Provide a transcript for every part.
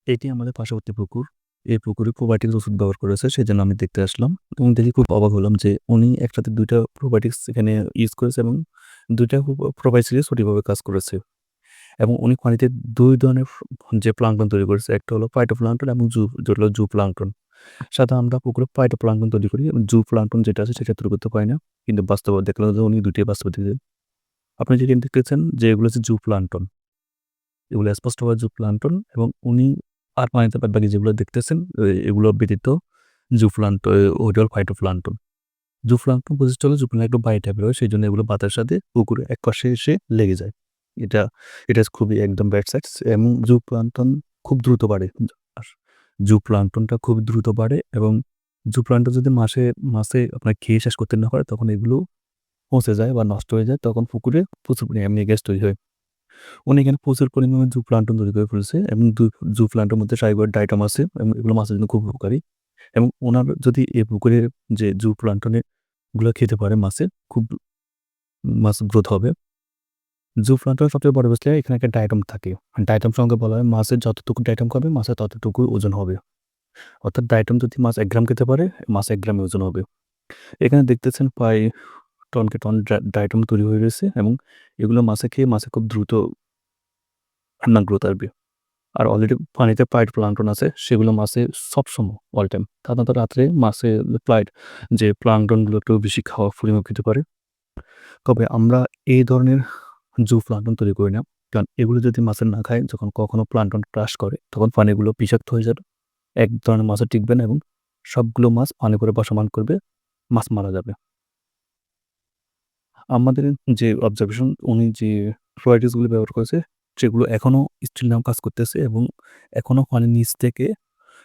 এটি আমাদের পার্শ্ববর্তী পুকুর। এই পুকুরে প্রোবায়োটিক্স ওষুধ ব্যবহার করেছে। সেজন্য আমি দেখতে আসলাম এবং দেখে খুব অবাক হলাম যে উনি একসাথে ২ টা প্রোবায়োটিক্স এখানে ইউজ করেছে এবং ২ টা প্রোবায়োটিক্সই সঠিকভাবে কাজ করেছে। এবং উনি পানিতে ২ ধরনের যে প্লাঙ্কটন তৈরি করেছে। একটা হলো ফাইটোপ্লাঙ্কটন এবং যেটা হলো জুপ্লাঙ্কটন। সাধারণত আমরা পুকুরে ফাইটোপ্লাঙ্কটন তৈরি করি এবং জুপ্লাঙ্কটন যেটা আছে সেটা তৈরি করতে পারি না। কিন্তু বাস্তবে দেখলাম যে উনি ২ টাই বাস্তবে দিয়েছে। আপনি যেখানে দেখতেছেন যে এগুলো হচ্ছে জুপ্লাঙ্কটন। এগুলো স্পষ্টভাবে জুপ্লাঙ্কটন এবং উনি আর পানিতে বাদবাকি যেগুলো দেখতেছেন এগুলো ব্যতীত ওইটা হলো ফাইটোপ্লাঙ্কটন। জুপ্লাঙ্কটন বৈশিষ্ট্য হলো জুপ্লাঙ্কটন বায়ু টাইপের হয়। সেইজন্য এগুলো বাতাসের সাথে পুকুরের একপাশে এসে লেগে যায়। এটা এটা খুবই একদম ব্যাড সাইড এবং জুপ্লাঙ্কটন খুব দ্রুত বাড়ে। আর জুপ্লাঙ্কটনটা খুব দ্রুত বাড়ে এবং জুপ্লাঙ্কটন যদি মাছে আপনার খেয়ে শেষ করতে না পারে তখন এগুলো পচে যায় বা নষ্ট হয়ে যায়। তখন পুকুরে প্রচুর পরিমাণে গ্যাস তৈরি হয়। উনি এখানে প্রচুর পরিমাণে জুপ্লাঙ্কটন তৈরি করে ফেলছে এবং জুপ্লাঙ্কটনের মধ্যে সাইবার ডাইটাম আছে এবং এগুলো মাছের জন্য খুব উপকারী এবং উনার যদি এই পুকুরের যে জুপ্লাঙ্কটনের গুলো খেতে পারে মাছে, খুব মাছ গ্রোথ হবে। জুপ্লাঙ্কটনের সবচেয়ে বড় বিষয় এখানে একটা ডায়টাম থাকে। ডায়টাম সঙ্গে বলা হয় মাছের যতটুকু ডায়টাম খাবে মাছের ততটুকু ওজন হবে। অর্থাৎ ডায়টাম যদি মাছ ১ গ্রাম খেতে পারে, মাছ ১ গ্রামই ওজন হবে। এখানে দেখতেছেন প্রায় টনকে টন ডায়টাম তৈরি হয়ে রয়েছে এবং এগুলো মাছে খেয়ে মাছে খুব দ্রুত রান্না গ্রোথ আসবে। আর অলরেডি পানিতে প্লাঙ্কটন আছে সেগুলো মাছে সবসময় অল টাইম। সাধারণত রাত্রে মাছে যে প্লাঙ্কটনগুলো একটু বেশি খাওয়া পরিমাপ খেতে পারে। তবে আমরা এই ধরনের প্লাঙ্কটন তৈরি করি না। কারণ এগুলো যদি মাছে না খায় যখন কখনো প্লাঙ্কটন ক্রাশ করে তখন পানিগুলো বিষাক্ত হয়ে যাবে। এক ধরনের মাছও টিকবে না এবং সবগুলো মাছ পানি করে বাসমান করবে, মাছ মারা যাবে। আমাদের যে অবজারভেশন উনি যে প্রোবায়োটিক্স গুলো ব্যবহার করেছে সেগুলো এখনো স্টিল নাও কাজ করতেছে এবং এখনো পানির নিচ থেকে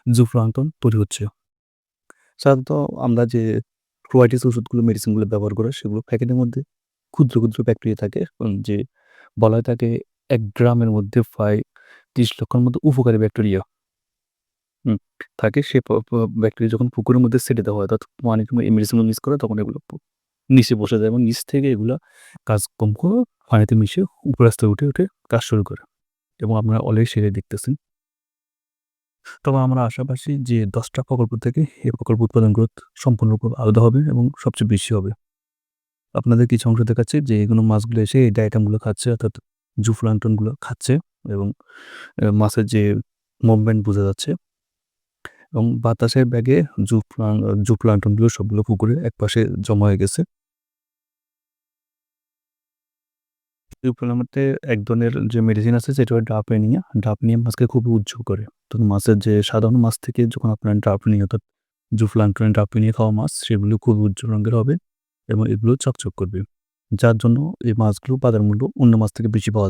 জুপ্লাঙ্কটন তৈরি হচ্ছে। সাধারণত আমরা যে প্রোবায়োটিক্স ওষুধগুলো মেডিসিনগুলো ব্যবহার করে সেগুলো প্যাকেটের মধ্যে ক্ষুদ্র, ক্ষুদ্র ব্যাকটেরিয়া থাকে যে বলা হয় থাকে ১ গ্রামের মধ্যে প্রায় ৩০ লক্ষের মতো উপকারী ব্যাকটেরিয়া হুম, থাকে। সে প প ব্যাকটেরিয়া যখন পুকুরের মধ্যে ছেড়ে দেওয়া হয় অর্থাৎ পানির এই মেডিসিনগুলো মিক্স করে তখন এগুলো নিচে বসে যায় এবং নিচ থেকে এগুলা কাজকর্ম করে পানিতে মিশে উপরে আস্তে উঠে কাজ শুরু করে এবং আপনারা অলরেডি সেটাই দেখতেছেন। তবে আমরা আশাবাসী যে ১০ টা প্রকল্প থেকে এই প্রকল্প উৎপাদন গ্রোথ সম্পূর্ণরূপে আলাদা হবে এবং সবচেয়ে বেশি হবে। আপনাদের কিছু অংশ দেখাচ্ছে যে এগুলো মাছগুলো এসে এই ডাইটামগুলো খাচ্ছে অর্থাৎ জুপ্লাঙ্কটনগুলো খাচ্ছে এবং মাছের যে মুভমেন্ট বোঝা যাচ্ছে এবং বাতাসের বেগে জুপ্লাঙ্কটনগুলো সবগুলো পুকুরে একপাশে জমা হয়ে গেছে। জুপ্লাঙ্কটনের এক ধরনের যে মেডিসিন আছে সেটা হলো ড্রাপেনিয়া। ড্রাপেনিয়া মাছকে খুবই উজ্জ্বল করে। তো মাছের যে সাধারণ মাছ থেকে যখন আপনার ড্রাপেনিয়া অর্থাৎ জুফ্লাঙ্কটন ড্রাপেনিয়া খাওয়া মাছ সেগুলো খুব উজ্জ্বল রঙের হবে এবং এগুলো চকচক করবে। যার জন্য এই মাছগুলো বাজার মূল্য অন্য মাছ থেকে বেশি পাওয়া যায়।